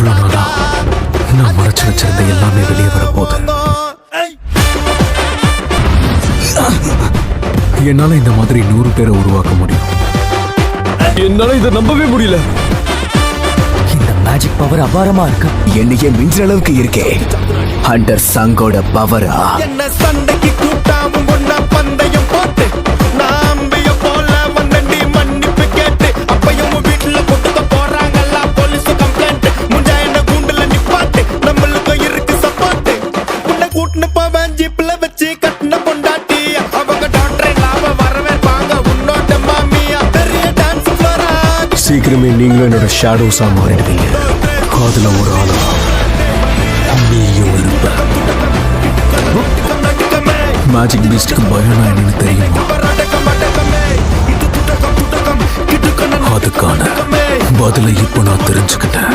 இவ்வளவு நாளா நான் மறைச்சு வச்சிருந்த எல்லாமே வெளியே வரப்போகுது. என்னால இந்த மாதிரி 100 பேரை உருவாக்க முடியும். என்னால இதை நம்பவே முடியல. இந்த மேஜிக் பவர் அபாரமா இருக்கு. என்னையே மிஞ்சிற அளவுக்கு இருக்கே. ஹண்டர் சங்கோட பவரா? என்ன சண்டைக்கு கூட்டாவும் ஒன்னா பந்தயம் போட்டு நாம்பிய போல வந்தண்டி மன்னிப்பு கேட்டு அப்பையும் வீட்டுல கொட்டுக்க போறாங்கல்ல போலீஸ் கம்ப்ளைண்ட். முஞ்சா என்ன கூண்டுல நிப்பாட்டு நம்மளுக்கு இருக்கு சப்போர்ட். உன்னை கூட்டுன்னு போவேன் ஜீப்ல வச்சு கட்டின பொண்டாட்டி. அவங்க டாக்டர் இல்லாம வரவேற்பாங்க உன்னோட மாமியா. பெரிய டான்ஸ் ஃப்ளோரா. சீக்கிரமே நீங்களும் என்னோட ஷேடோஸா மாறிடுவீங்க. அதுல ஒரு ஆளா நீயும் இருப்ப. மேஜிக் பீஸ்டுக்கு பயம்னா என்னன்னு தெரியுமா? அதுக்கான பதிலை இப்போ நான் தெரிஞ்சுக்கிட்டேன்.